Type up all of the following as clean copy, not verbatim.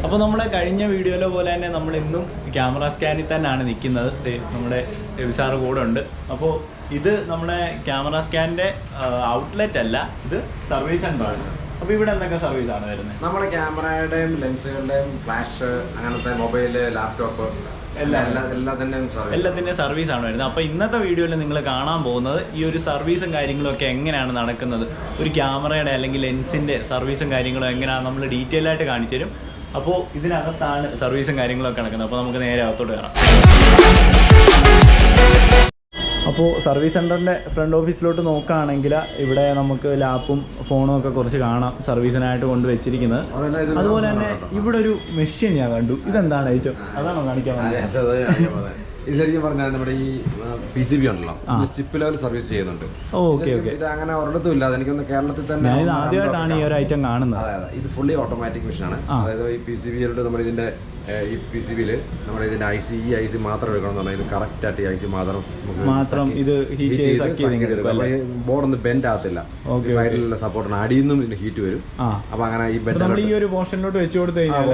അപ്പോൾ നമ്മുടെ കഴിഞ്ഞ വീഡിയോയിലെ പോലെ തന്നെ നമ്മൾ ഇന്നും ക്യാമറ സ്കാനിൽ തന്നെയാണ് നിൽക്കുന്നത്. നമ്മുടെ രവിസാറ് കൂടെ ഉണ്ട്. അപ്പോൾ ഇത് നമ്മുടെ ക്യാമറ സ്കാനിൻ്റെ ഔട്ട്ലെറ്റ് അല്ല, ഇത് സർവീസ് സെൻ്ററാണ്. അപ്പോൾ ഇവിടെ എന്തൊക്കെ സർവീസാണ് വരുന്നത്? നമ്മുടെ ക്യാമറയുടെയും ലെൻസുകളുടെയും ഫ്ലാഷ്, അങ്ങനത്തെ മൊബൈല്, ലാപ്ടോപ്പ് എല്ലാത്തിൻ്റെ സർവീസാണ് വരുന്നത്. അപ്പോൾ ഇന്നത്തെ വീഡിയോയിൽ നിങ്ങൾ കാണാൻ പോകുന്നത് ഈ ഒരു സർവീസും കാര്യങ്ങളും ഒക്കെ എങ്ങനെയാണ് നടക്കുന്നത്, ഒരു ക്യാമറയുടെ അല്ലെങ്കിൽ ലെൻസിൻ്റെ സർവീസും കാര്യങ്ങളും എങ്ങനെയാണ് നമ്മൾ ഡീറ്റെയിൽ ആയിട്ട് കാണിച്ചു തരും. അപ്പോൾ ഇതിനകത്താണ് സർവീസും കാര്യങ്ങളൊക്കെ നടക്കുന്നത്. അപ്പോൾ നമുക്ക് നേരെ അകത്തോട്ട് കയറാം. അപ്പോൾ സർവീസ് സെൻറ്ററിൻ്റെ ഫ്രണ്ട് ഓഫീസിലോട്ട് നോക്കുകയാണെങ്കിൽ ഇവിടെ നമുക്ക് ലാപ്പും ഫോണും ഒക്കെ കുറച്ച് കാണാം സർവീസിനായിട്ട് കൊണ്ടുവച്ചിരിക്കുന്നത്. അതുപോലെ തന്നെ ഇവിടെ ഒരു മെഷീൻ ഞാൻ കണ്ടു. ഇതെന്താണ് ഏറ്റവും അതാണോ കാണിക്കാൻ? ഇത് ശരിക്കും പറഞ്ഞാൽ നമ്മുടെ ഈ PCB ഉണ്ടല്ലോ, ചിപ്പ് ലെവൽ സർവീസ് ചെയ്യുന്നുണ്ട്. Okay okay. ഇത് അങ്ങനെ ഒരിടത്തും ഇല്ല. എനിക്കൊന്ന് കേരളത്തിൽ തന്നെ ആദ്യമായിട്ടാണ് ഈ ഒരു ഐറ്റം കാണുന്നത്. അതെ, ഇത് ഫുള്ളി ഓട്ടോമാറ്റിക് മെഷീനാണ്. അതായത് ഈ PCB നമ്മുടെ ഇതിന്റെ ഈ PCB-ൽ നമ്മുടെ ഇതിന്റെ IC മാത്രം എടുക്കണം എന്ന് പറഞ്ഞാൽ ഇത് കറക്റ്റ് ആയിട്ട് ഈ IC മാത്രം ഇത് ബോർഡ് ഒന്നും ബെൻഡ് ആകത്തില്ല. സൈഡിലുള്ള സപ്പോർട്ടാണ്, അടിയിൽ നിന്നും ഇതിന്റെ ഹീറ്റ് വരും. അപ്പൊ അങ്ങനെ ഈ നമ്മൾ ഈ ഒരു പോർഷനിലോട്ട് വെച്ച് കൊടുത്തു കഴിഞ്ഞാൽ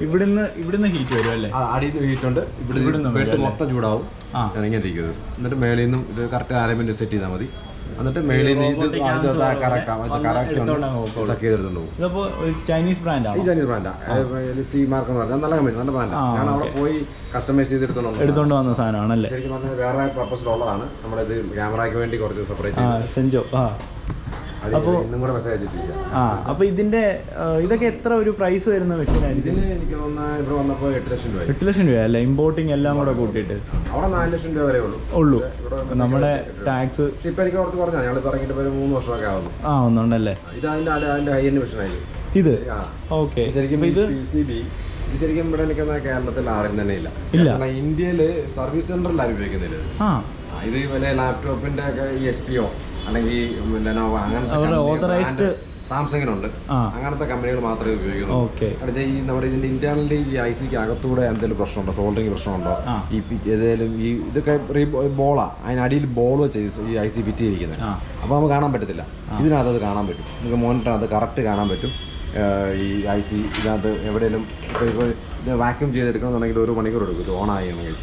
ഇവിടുന്ന് ഹീറ്റ് വരും അല്ലേ? അടിയിൽ നിന്ന് ഹീറ്റ് ഉണ്ട്, ഇവിടെ മൊത്തം ചൂടാവും. ഇങ്ങനെ ഇരിക്കുന്നത്. എന്നിട്ട് മേളിൽ നിന്നും ഇത് കറക്റ്റ് അലൈൻമെന്റ് സെറ്റ് ചെയ്താൽ മതി. എന്നിട്ട് മേളിൽ നിന്ന് ഇത് ചൈനീസ് ബ്രാൻഡാണ്. ഈ ചൈനീസ് ബ്രാൻഡാണ്, സി മാർക്ക് എന്ന് പറഞ്ഞാൽ നല്ല കമ്പനി, നല്ല ബ്രാൻഡാണ്. ഞാൻ അവിടെ പോയി കസ്റ്റമൈസ് ചെയ്ത് എടുത്തോണ്ട് വന്ന സാധനമാണല്ലേ? ശരിക്കും പറഞ്ഞാൽ വേറെ പർപ്പസിലുള്ളതാണ്. നമ്മളിത് ക്യാമറയ്ക്ക് വേണ്ടി കുറച്ച് സെപ്പറേറ്റ് സെഞ്ചോ. അപ്പൊ ഇതിന്റെ ഇതൊക്കെ എത്ര ഒരു പ്രൈസ് വരുന്ന മെഷീനായിരിക്കും? ഇതിന് എനിക്ക് തോന്നുന്നത് ഇവിടെ വന്നപ്പോൾ 8 ലക്ഷം രൂപ. 8 ലക്ഷം രൂപ അല്ല, ഇമ്പോർട്ടിങ് എല്ലാം കൂടെ കൂട്ടിയിട്ട് അവിടെ 4 ലക്ഷം രൂപ വരെ ഉള്ളൂ. നമ്മുടെ ടാക്സ് ഇപ്പൊ എനിക്ക് കുറച്ച് കുറഞ്ഞാൽ ഞങ്ങൾ ഇറങ്ങിയിട്ട് 3 വർഷമൊക്കെ ആവുന്നുണ്ടല്ലേ? ഇത് അതിന്റെ ഹൈ എൻഡ് മെഷീനായിരിക്കും ഇത്. ഓക്കെ. ശരിക്കും ഇത് PCB ഇത് ശരിക്കും ഇവിടെ എനിക്ക് കേരളത്തിൽ ആരും തന്നെ ഇല്ല. ഇന്ത്യയില് സർവീസ് സെന്ററിലാണ് ഉപയോഗിക്കുന്നില്ല. ഇത് വലിയ ലാപ്ടോപ്പിന്റെ ഒക്കെ ESPO അല്ലെങ്കിൽ ലെനോവോ അങ്ങനത്തെ സാംസങ്ങിനുണ്ട്, അങ്ങനത്തെ കമ്പനികൾ മാത്രമേ ഉപയോഗിക്കുന്നുള്ളൂ. ഈ നമ്മുടെ ഇതിന്റെ ഇന്റേണലി ഈ IC-ക്ക് അകത്തൂടെ എന്തെങ്കിലും പ്രശ്നമുണ്ടോ, സോൾഡറിങ് പ്രശ്നമുണ്ടോ, ഈ ഏതെങ്കിലും ഈ ഇതൊക്കെ ബോളാ, അതിനടിയിൽ ബോൾ വെച്ച് ഈ IC ഫിറ്റ് ചെയ്തിരിക്കുന്നത്. അപ്പോൾ നമുക്ക് കാണാൻ പറ്റത്തില്ല. ഇതിനകത്ത് അത് കാണാൻ പറ്റും. നമുക്ക് മോണിറ്ററിനകത്ത് കറക്റ്റ് കാണാൻ പറ്റും. ഈ IC ഇതിനകത്ത് എവിടെയെങ്കിലും ഇപ്പോൾ ഇത് വാക്യൂം ചെയ്തെടുക്കണമെന്നുണ്ടെങ്കിൽ 1 മണിക്കൂർ എടുക്കും ഇത് ഓൺ ആണെങ്കിൽ.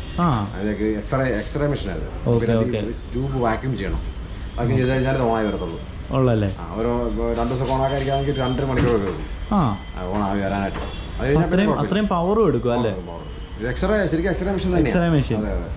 അതിലേക്ക് എക്സ്റേ മെഷീനാണ്. ട്യൂബ് വാക്യൂം ചെയ്യണം. വാക്യൂം ചെയ്ത് കഴിഞ്ഞാൽ ഇത് ഓണായി വരത്തുള്ളൂ. ഓരോ 2 ദിവസം ഓണാക്കാതിരിക്കുകയാണെങ്കിൽ 2.5 മണിക്കൂർ എടുക്കും ഓണായി വരാനായിട്ട്. അത്രയും പവറും എടുക്കും അല്ലേ? എക്സ്റേ ശരിക്കും എക്സ്റേ മെഷീൻ തന്നെയാണ്. അതെ.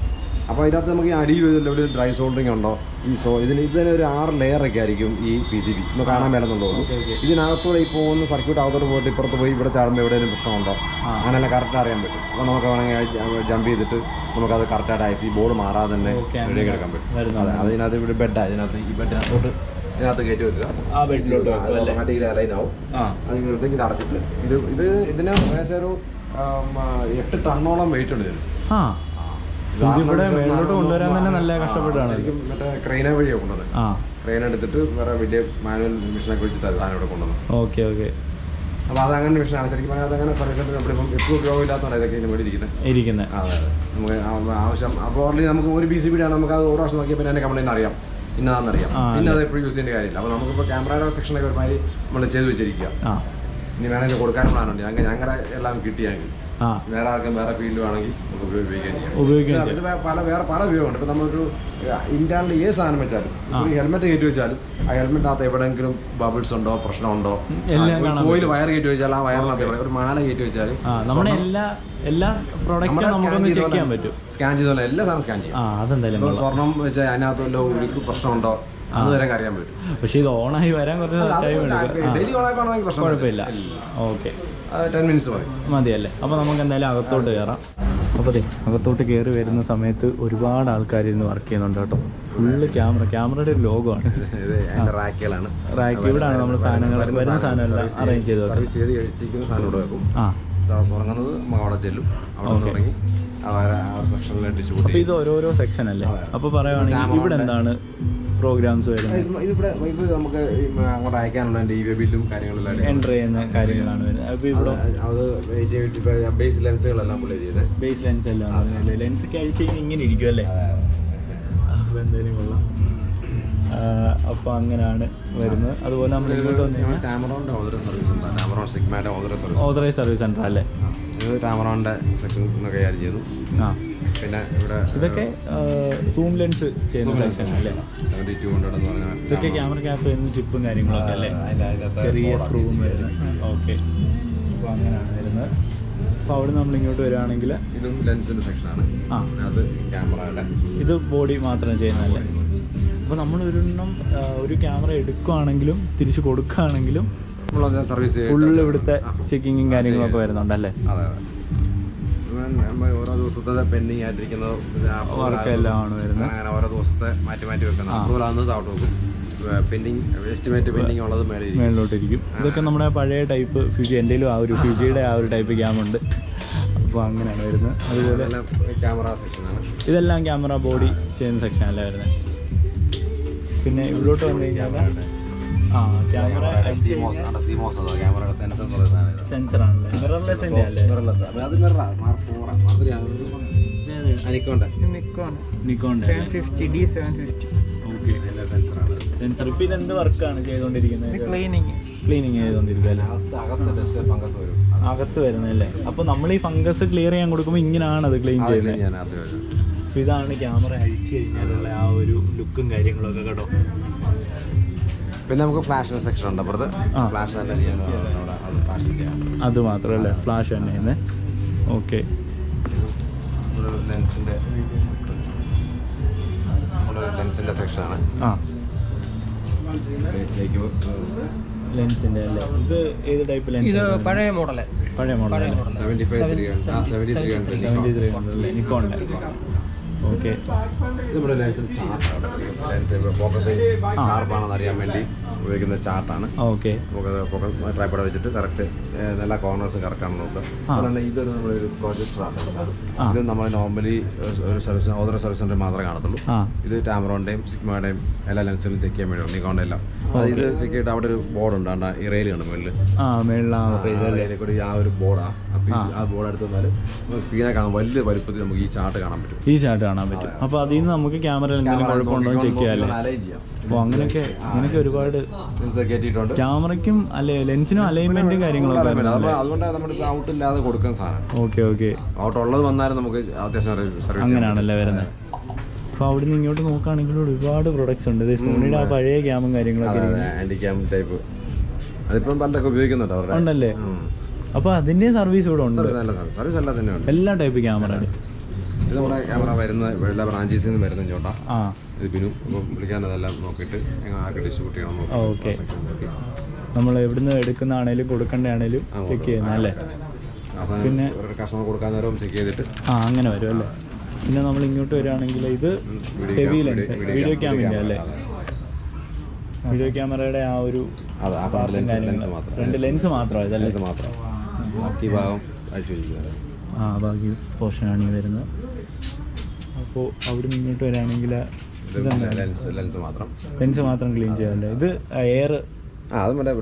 അപ്പോൾ ഇതിനകത്ത് നമുക്ക് ഈ അടിയിൽ ഒരു ഡ്രൈ സോൾഡറിങ് ഉണ്ടോ, ഈ ഇതിന് ഒരു 6 ലെയറൊക്കെ ആയിരിക്കും ഈ PCB. നമുക്ക് കാണാൻ മേലെന്നുള്ളൂ. ഇതിനകത്തൂടെ ഈ പോകുന്ന സർക്യൂട്ട് അകത്തോട്ട് പോയിട്ട് ഇപ്പുറത്ത് പോയി ഇവിടെ ചാടുമ്പോൾ എവിടെയെങ്കിലും പ്രശ്നമുണ്ടോ അങ്ങനെല്ലാം കറക്റ്റ് അറിയാൻ പറ്റും. അപ്പോൾ നമുക്ക് വേണമെങ്കിൽ ജമ്പ് ചെയ്തിട്ട് നമുക്കത് കറക്റ്റായിട്ട് IC ബോർഡ് മാറാതെ തന്നെ റെഡിയാക്കി എടുക്കാൻ പറ്റും. അതെ, അതിനകത്ത് ഇവിടെ ബെഡാണ്. ഇതിനകത്ത് ഈ ബെഡിനകത്തോട്ട് ഇതിനകത്ത് കയറ്റി വെക്കുക. ഓട്ടോമാറ്റിക്കലി അലൈൻ ആവും. അത് ഇങ്ങനത്തേക്ക് ഇത് അടച്ചിട്ട് ഇതിന് ഏകദേശം ഒരു 8 ടണ്ണോളം വെയിറ്റ് ഉണ്ട് ഇതിന്. കൊണ്ടുവരാൻ തന്നെ നല്ല കഷ്ടപ്പെട്ടാണ്. ശരിക്കും മറ്റേ ക്രെയിനെ വഴിയാണ് കൊണ്ടുവന്നത്. ക്രെയിൻ എടുത്തിട്ട് വേറെ വലിയ മാനുവൽ മെഷീനൊക്കെ വെച്ചിട്ട് അതാണ് ഇവിടെ കൊണ്ടുവന്നത്. Okay okay. അപ്പോൾ അതങ്ങനെ മെഷീനാണ്. ശരിക്കും പറഞ്ഞാൽ അതങ്ങനെ സർവീസ് സെൻ്റർ നമ്മളിപ്പം എപ്പോഴും ഉപയോഗമില്ലാത്തതാണ് ഇതൊക്കെ ഇതിന് വേണ്ടി ഇരിക്കുന്നത്. അതെ, നമുക്ക് ആവശ്യം. അപ്പോൾ ഓൾറെഡി നമുക്ക് ഒരു PCB ആണ്, നമുക്ക് അത് 1 പ്രാവശ്യം നോക്കിയാൽ പിന്നെ അതിൻ്റെ കംപ്ലൈൻറ്റ് അറിയാം, ഇന്നതാണെന്നറിയാം. പിന്നെ അത് എപ്പോഴും യൂസ് ചെയ്യേണ്ട കാര്യമില്ല. അപ്പോൾ നമുക്കിപ്പോൾ ക്യാമറയുടെ സെക്ഷനൊക്കെ ഒരുമാതിരി നമ്മൾ ചെയ്ത് വെച്ചിരിക്കുക. ഇനി വേണമെങ്കിൽ കൊടുക്കാൻ പ്ലാനുണ്ട്. ഞങ്ങളുടെ എല്ലാം കിട്ടിയെങ്കിൽ വേറെ ആർക്കും വേറെ ഫീൽഡ് വേണമെങ്കിൽ നമുക്ക് ഉപയോഗിക്കാൻ ചെയ്യാം. പല ഉപയോഗമുണ്ട്. ഇപ്പം നമ്മളൊരു ഇന്റേണൽ ഏത് സാധനം വെച്ചാലും, ഇപ്പോൾ ഹെൽമെറ്റ് കയറ്റി വെച്ചാലും ആ ഹെൽമെറ്റിനകത്ത് എവിടെയെങ്കിലും ബബിൾസ് ഉണ്ടോ, പ്രശ്നമുണ്ടോ, കോയിൽ വയർ കയറ്റി വെച്ചാൽ ആ വയറിനകത്ത് ഒരു മാല കയറ്റി വെച്ചാലും സ്കാൻ ചെയ്തോളാം. എല്ലാ സാധനം സ്കാൻ ചെയ്യും. സ്വർണം വെച്ചാൽ അതിനകത്ത് വല്ല ഒരു പ്രശ്നമുണ്ടോ അതുവരെ അറിയാൻ പറ്റും. പക്ഷേ ഇത് ഓണായി വരാൻ കുറച്ച് ടൈം എടുക്കും. ഡെയിലി ഓണാക്കുകയാണെങ്കിൽ കുഴപ്പമില്ല. ഓക്കെ, 10 മിനിറ്റ്സ് മതിയല്ലേ? അപ്പോൾ നമുക്ക് എന്തായാലും അകത്തോട്ട് കയറാം. അപ്പോൾ അകത്തോട്ട് കയറി വരുന്ന സമയത്ത് ഒരുപാട് ആൾക്കാരിന്ന് വർക്ക് ചെയ്യുന്നുണ്ട് കേട്ടോ. ഫുള്ള് ക്യാമറയുടെ ഒരു ലോഗമാണ്. റാക്ക് ഇവിടെയാണ് നമ്മൾ സാധനങ്ങൾ വരുന്ന സാധനമെല്ലാം അറേഞ്ച് ചെയ്ത് വെക്കും. തുടങ്ങുന്നത് അവിടെ ചെല്ലും, അവിടെ തുടങ്ങി അപ്പോൾ ഇത് ഓരോരോ സെക്ഷൻ അല്ലേ? അപ്പോൾ പറയുവാണെങ്കിൽ ഇവിടെ എന്താണ് പ്രോഗ്രാംസ് വരുന്നത്? ഇതിവിടെ നമുക്ക് അങ്ങോട്ട് അയക്കാനുള്ള ബില്ലും കാര്യങ്ങളെല്ലാം എൻ്റർ ചെയ്യുന്ന കാര്യങ്ങളാണ് വരുന്നത്. അപ്പോൾ ഇവിടെ അത് ബേസ് ലെൻസുകളെല്ലാം പുള്ളി ചെയ്യുന്നത്. ബേസ് ലെൻസ് എല്ലാം ലെൻസ് ഒക്കെ അഴിച്ച് കഴിഞ്ഞാൽ ഇങ്ങനെ ഇരിക്കും അല്ലേ? അപ്പോൾ എന്തായാലും കൊള്ളാം. അപ്പോൾ അങ്ങനെയാണ് വരുന്നത്. അതുപോലെ നമ്മൾ ഇങ്ങോട്ട് വന്നു ടാമറോണിന്റെ സർവീസ് ഉണ്ട്, ടാമറോൺ സിഗ്മയുടെ ഓതറൈസ് സർവീസ് സെൻ്റർ അല്ലേ? ഇത് ടാമറോണിന്റെ സെക്ഷൻ കൈകാര്യം ചെയ്തു. പിന്നെ ഇവിടെ ഇതൊക്കെ സൂം ലെൻസ് ചെയ്യുന്ന സെക്ഷൻ അല്ലേ? 7200 എന്ന് പറഞ്ഞാൽ ഇതൊക്കെ ക്യാമറയ്ക്കകത്ത് വരുന്ന ചിപ്പും കാര്യങ്ങളൊക്കെ അല്ലേ? ചെറിയ സ്ക്രൂവും വരുന്നത്. ഓക്കെ, അപ്പോൾ അങ്ങനെയാണ് വരുന്നത്. അപ്പോൾ അവിടെ നമ്മൾ ഇങ്ങോട്ട് വരികയാണെങ്കിൽ ഇതും ലെൻസിന്റെ സെക്ഷനാണ്. അത് ക്യാമറയുടെ ഇത് ബോഡി മാത്രം ചെയ്യുന്നതല്ലേ? അപ്പോൾ നമ്മൾ ഒരു ക്യാമറ എടുക്കുകയാണെങ്കിലും തിരിച്ച് കൊടുക്കുകയാണെങ്കിലും സർവീസ് ഫുള്ള് ഇവിടുത്തെ ചെക്കിങ്ങും കാര്യങ്ങളൊക്കെ വരുന്നുണ്ടല്ലേ? അതെ അതെ. ഓരോ ദിവസത്തെ പെൻഡിങ് ആയിട്ടിരിക്കുന്ന വർക്കെല്ലാം ആണ് വരുന്നത്. അങ്ങനെ ഓരോ ദിവസത്തെ മാറ്റി മാറ്റി വെക്കുന്നത്. അപ്രൂവൽ താഴോട്ട് വെക്കും. പെൻഡിങ് എസ്റ്റിമേറ്റ് പെൻഡിങ് ഉള്ളത് മേളിലോട്ടിരിക്കും. ഇതൊക്കെ നമ്മുടെ പഴയ ടൈപ്പ് ഫ്യൂജി, എന്തെങ്കിലും ആ ഒരു ഫ്യൂജിയുടെ ആ ഒരു ടൈപ്പ് ക്യാമ ഉണ്ട്. അപ്പോൾ അങ്ങനെയാണ് വരുന്നത്. അതുപോലെ ക്യാമറ സെക്ഷനാണ്. ഇതെല്ലാം ക്യാമറ ബോഡി ചെയ്യുന്ന സെക്ഷനല്ല വരുന്നത്. പിന്നെ ഇവിടോട്ട് വന്നു കഴിഞ്ഞാൽ സെൻസറാണല്ലേ? മിറർലെസിന്റെ അല്ലേ? നിക്കോണിന്റെ സെൻസർ. ഇപ്പൊ ഇതെന്ത് വർക്കാണ് ചെയ്തുകൊണ്ടിരിക്കുന്നത്? ക്ലീനിങ് ചെയ്തുകൊണ്ടിരിക്കുക അകത്ത് വരുന്നല്ലേ? അപ്പൊ നമ്മൾ ഈ ഫംഗസ് ക്ലിയർ ചെയ്യാൻ കൊടുക്കുമ്പോൾ ഇങ്ങനെയാണ് അത് ക്ലീൻ ചെയ്യുന്നത്. അപ്പൊ ഇതാണ് ക്യാമറ അഴിച്ചു കഴിഞ്ഞാലുള്ള ആ ഒരു ലുക്കും കാര്യങ്ങളൊക്കെ കേട്ടോ. പിന്നെ നമുക്ക് ഫ്ലാഷ് സെക്ഷൻ ഉണ്ട് അപ്പുറത്ത്. ഫ്ലാഷ് തന്നെ ചെയ്യാൻ അത് മാത്രമല്ലേ? ഫ്ലാഷ് തന്നെ. ഓക്കെ, ലെൻസിന്റെ സെക്ഷനാണ്. ലെൻസിന്റെ അല്ലേ? ഇത് ഏത് ടൈപ്പ് ലെൻസ്? ഇത് പഴയ മോഡൽ 7300 നിക്കോണിന്റെ. ഓക്കെ, നമ്മുടെ ലെൻസ് ഫോക്കസിങ് ഷാർപ്പാണെന്ന് അറിയാൻ വേണ്ടി ഉപയോഗിക്കുന്ന ചാർട്ടാണ്. ഓക്കെ, ട്രൈപ്പോഡ് വെച്ചിട്ട് കറക്റ്റ് എല്ലാ കോർണേഴ്സും കറക്റ്റ് ആണെന്ന് നോക്കുക. അതുപോലെ ഇതൊരു നമ്മളൊരു പ്രൊജക്ടറാണ്. ഇത് നമ്മൾ നോർമലി ഒരു സർവീസ് ഓതർ സർവീസ് സെന്ററിൽ മാത്രമേ കാണത്തുള്ളൂ. ഇത് ടാമറോണിന്റെയും സിഗ്മയുടെയും എല്ലാ ലെൻസിലും ചെക്ക് ചെയ്യാൻ വേണ്ടി നിക്കോണിന്റെ എല്ലാം. ഇത് ചെക്ക് ചെയ്തിട്ട് അവിടെ ഒരു ബോർഡ് ഉണ്ട്, ഈ റെയിലാണ് മുകളിൽ ആ ഒരു ബോർഡാണ്. ആ ബോർഡ് എടുത്ത് വന്നാൽ സ്ക്രീനെ കാണാൻ വലിയ വലുപ്പത്തിൽ നമുക്ക് ഈ ചാർട്ട് കാണാൻ പറ്റും. ഈ ചാർട്ട് കാണാൻ പറ്റും. അപ്പോൾ അതിൽ നിന്ന് നമുക്ക് ക്യാമറയിൽ എന്തെങ്കിലും കുഴപ്പമുണ്ടോ ചെക്ക് ചെയ്യാം. അപ്പോൾ അങ്ങനെയൊക്കെ ഒരുപാട് ക്യാമറയ്ക്കും അല്ലെ ലെൻസിനും അലൈൻമെന്റും കാര്യങ്ങളൊക്കെ അതുകൊണ്ട് നമ്മുടെ ഔട്ട് ഇല്ലാതെ കൊടുക്കുന്ന സാധനം. ഓക്കെ ഔട്ട് ഉള്ളത് വന്നാലും നമുക്ക് അത്യാവശ്യം അങ്ങനെയാണല്ലേ വരുന്നത്. അപ്പോൾ അവിടെ നിന്ന് ഇങ്ങോട്ട് നോക്കുകയാണെങ്കിൽ ഒരുപാട് പ്രൊഡക്ട്സ് ഉണ്ട്. സോണിയുടെ ആ പഴയ ക്യാമും കാര്യങ്ങളൊക്കെ ആന്റി ക്യാം ടൈപ്പ് അതിപ്പം പലരൊക്കെ ഉപയോഗിക്കുന്നുണ്ട് അവരുടെ ഉണ്ടല്ലേ? അപ്പോൾ അതിന്റെ സർവീസ് ഇവിടെ ഉണ്ട്. സർവീസ് എല്ലാം തന്നെ ഉണ്ട്, എല്ലാ ടൈപ്പ് ക്യാമറ. ഇത് നമ്മുടെ ക്യാമറ വരുന്ന എല്ലാ ബ്രാഞ്ചസിൽ നിന്ന് വരുന്ന ചോട്ടാ. ഇത് ബിനു വിളിക്കാൻ അതെല്ലാം നോക്കിയിട്ട് ആർക്ക് ഡിസ്ട്രിബ്യൂട്ട് ചെയ്യണം. ഓക്കെ, നമ്മൾ എവിടുന്ന് എടുക്കുന്നതാണേലും കൊടുക്കേണ്ടതാണേലും ചെക്ക് ചെയ്യുന്നല്ലേ? പിന്നെ കസ്റ്റമർ കൊടുക്കാൻ നേരം ചെക്ക് ചെയ്തിട്ട് അങ്ങനെ വരും അല്ലേ? പിന്നെ നമ്മൾ ഇങ്ങോട്ട് വരികയാണെങ്കിൽ ഇത് ഹെവി ലെൻസ് വീഡിയോ ക്യാമിൻ്റെ അല്ലേ? വീഡിയോ ക്യാമറയുടെ ആ ഒരു രണ്ട് ലെൻസ് മാത്രമാണ് ഇതല്ലേ? ബാക്കി ഭാഗം അഴിച്ചു വെച്ചിരിക്കുന്നത്. ബാക്കി പോർഷനാണ് ഈ വരുന്നത്. അപ്പോൾ അവിടെ നിന്ന് ഇങ്ങോട്ട് വരികയാണെങ്കിൽ ലെൻസ് മാത്രം ക്ലീൻ ചെയ്യാമല്ലേ? ഇത് എയർ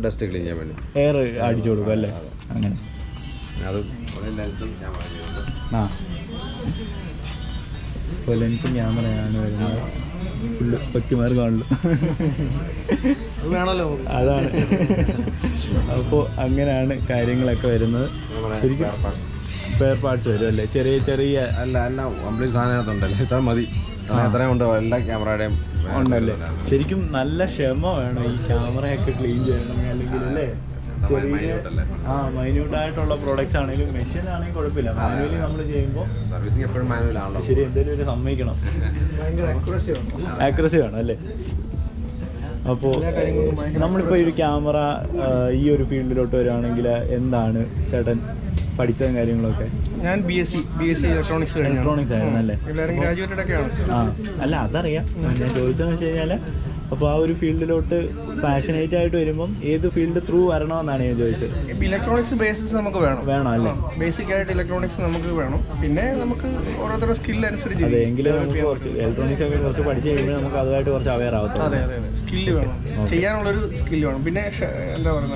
ഡസ്റ്റ് ക്ലീൻ ചെയ്യാൻ വേണ്ടി എയർ അടിച്ചു കൊടുക്കും അല്ലേ? അങ്ങനെ ഇപ്പോൾ ലെൻസും ക്യാമറയാണ് വരുന്നത്. ഫുള്ള് ഒറ്റമാർ കാണുള്ളൂ അതാണ്. അപ്പോൾ അങ്ങനെയാണ് കാര്യങ്ങളൊക്കെ വരുന്നത്. ശരിക്കും സ്പെയർ പാർട്സ് വരും അല്ലേ? ചെറിയ എല്ലാം കംപ്ലീറ്റ് സാധനത്തുണ്ടല്ലേ? ഇത്ര മതി, എത്രയും ഉണ്ട് എല്ലാ ക്യാമറയുടെയും ഉണ്ടല്ലേ? ശരിക്കും നല്ല ക്ഷമ വേണം ഈ ക്യാമറയൊക്കെ ക്ലീൻ ചെയ്യണമെങ്കിൽ, അല്ലെങ്കിൽ അല്ലേ? മൈന്യൂട്ട് ആയിട്ടുള്ള പ്രോഡക്ട്സ് ആണെങ്കിലും മെഷീൻ ആണെങ്കിൽ കുഴപ്പമില്ല. മാനുവലി നമ്മൾ ചെയ്യുമ്പോൾ സർവീസിങ് എപ്പോഴും മാനുവൽ ആണല്ലോ. ശരി, എന്തെങ്കിലും ഒരു സമ്മതിക്കണം, ആക്യുറസി വേണം അല്ലേ? അപ്പോൾ നമ്മളിപ്പോൾ ഈ ഒരു ക്യാമറ ഈ ഒരു ഫീൽഡിലോട്ട് വരികയാണെങ്കിൽ എന്താണ് ചേട്ടൻ പഠിച്ചതും കാര്യങ്ങളൊക്കെ? ഞാൻ ബി എസ് സി ഇലക്ട്രോണിക്സ് ആയിരുന്നു അല്ലേ? അല്ല അതറിയാം. ഞാൻ ചോദിച്ചതെന്ന് വെച്ച് കഴിഞ്ഞാൽ അപ്പോൾ ആ ഒരു ഫീൽഡിലോട്ട് പാഷനേറ്റ് ആയിട്ട് വരുമ്പം ഏത് ഫീൽഡ് ത്രൂ വരണമെന്നാണ് ഞാൻ ചോദിച്ചത്. ഇലക്ട്രോണിക്സ് ബേസിസ് നമുക്ക് വേണം അല്ലേ? ബേസിക് ആയിട്ട് ഇലക്ട്രോണിക്സ് നമുക്ക് വേണം. പിന്നെ നമുക്ക് ഓരോരുത്തരുടെ സ്കിൽ അനുസരിച്ച് അതെങ്കിലും നമുക്ക് കുറച്ച് ഇലക്ട്രോണിക്സ് ഒക്കെ കുറച്ച് പഠിച്ചു കഴിയുമ്പോൾ നമുക്ക് അതുമായിട്ട് കുറച്ച് അവെയർ ആവത്തുള്ളൂ. അതെ, സ്കില്ല് വേണം, ചെയ്യാനുള്ളൊരു സ്കില്ല് വേണം. പിന്നെ എന്താ പറയുക,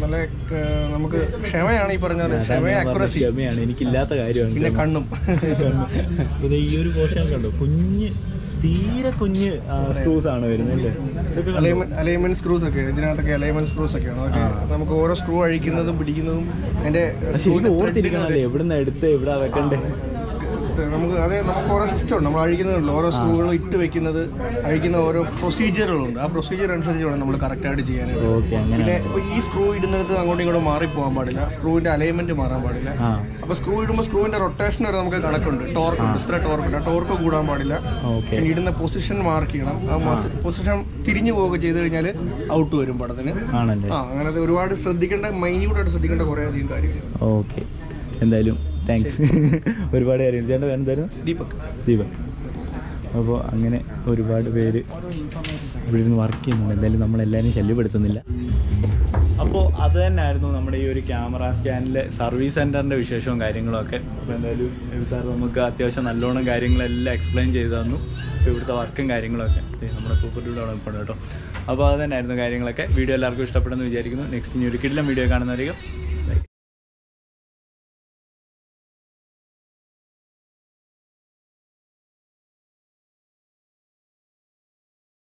നല്ല നമുക്ക് ക്ഷമയാണ്. ഈ പറഞ്ഞ ക്ഷമയാണ് എനിക്കില്ലാത്ത കാര്യമാണ്. പിന്നെ കണ്ണും ഇത് ഈ ഒരു പോർഷൻ കണ്ടു, കുഞ്ഞ് തീരെ കുഞ്ഞ് സ്ക്രൂസ് ആണ് വരുന്നത്. അലൈൻമെന്റ് സ്ക്രൂസ് ഒക്കെ ഇതിനകത്തൊക്കെ അലൈൻമെന്റ് സ്ക്രൂസ് ഒക്കെയാണ്. അതൊക്കെ നമുക്ക് ഓരോ സ്ക്രൂ അഴിക്കുന്നതും പിടിക്കുന്നതും അതിന്റെ ഓർത്തിരിക്കണല്ലേ എവിടുന്ന് എടുത്ത് എവിടെ വെക്കണ്ടേ. നമുക്ക് ഓരോ സിസ്റ്റം ഉണ്ട്. നമ്മൾ അഴിക്കുന്നുണ്ട് ഓരോ സ്ക്രൂകളും ഇട്ട് വെക്കുന്നത്, അഴിക്കുന്ന ഓരോ പ്രൊസീജിയറുകളുണ്ട്. ആ പ്രൊസീജിയർ അനുസരിച്ച് വേണം നമ്മൾ കറക്റ്റായിട്ട് ചെയ്യാനായിട്ട്. പിന്നെ ഇപ്പോൾ ഈ സ്ക്രൂ ഇടുന്നിടത്ത് അങ്ങോട്ടും ഇങ്ങോട്ടും മാറിപ്പോകാൻ പാടില്ല, സ്ക്രൂവിന്റെ അലൈൻമെന്റ് മാറാൻ പാടില്ല. അപ്പോൾ സ്ക്രൂ ഇടുമ്പോൾ സ്ക്രൂവിന്റെ റൊട്ടേഷൻ വരെ നമുക്ക് കണക്കുണ്ട്, ടോർക്ക് ഇത്ര ടോർക്ക് ഉണ്ട്, ആ ടോർക്ക് കൂടാൻ പാടില്ല. പിന്നെ ഇടുന്ന പൊസിഷൻ മാർക്ക് ചെയ്യണം. ആ പൊസിഷൻ തിരിഞ്ഞു പോവുക ചെയ്ത് കഴിഞ്ഞാൽ ഔട്ട് വരും പടത്തിന്. അങ്ങനത്തെ ഒരുപാട് ശ്രദ്ധിക്കേണ്ട, മൈന്യൂട്ടായിട്ട് ശ്രദ്ധിക്കേണ്ട കുറേ അധികം കാര്യങ്ങൾ. ഓക്കെ, എന്തായാലും താങ്ക്സ്. ഒരുപാട് കാര്യങ്ങൾ. ചേട്ടൻ്റെ എന്തായാലും ദീപക്. അപ്പോൾ അങ്ങനെ ഒരുപാട് പേര് ഇവിടെ നിന്ന് വർക്ക് ചെയ്യുന്നുണ്ട്. എന്തായാലും നമ്മളെല്ലാവരും ശല്യപ്പെടുത്തുന്നില്ല. അപ്പോൾ അത് തന്നെയായിരുന്നു നമ്മുടെ ഈ ഒരു ക്യാമറ സ്കാനിലെ സർവീസ് സെൻറ്ററിൻ്റെ വിശേഷവും കാര്യങ്ങളും ഒക്കെ. അപ്പോൾ എന്തായാലും സാർ നമുക്ക് അത്യാവശ്യം നല്ലോണം കാര്യങ്ങളെല്ലാം എക്സ്പ്ലെയിൻ ചെയ്തു തന്നു. അപ്പോൾ ഇവിടുത്തെ വർക്കും കാര്യങ്ങളൊക്കെ നമ്മുടെ സൂപ്പർ ഡൂഡാണ് ഇപ്പോൾ കേട്ടോ. അപ്പോൾ അത് തന്നെയായിരുന്നു കാര്യങ്ങളൊക്കെ. വീഡിയോ എല്ലാവർക്കും ഇഷ്ടപ്പെടുമെന്ന് വിചാരിക്കുന്നു. നെക്സ്റ്റ് ഇനി ഒരു കിടിലം വീഡിയോ കാണുന്നതായിരിക്കും.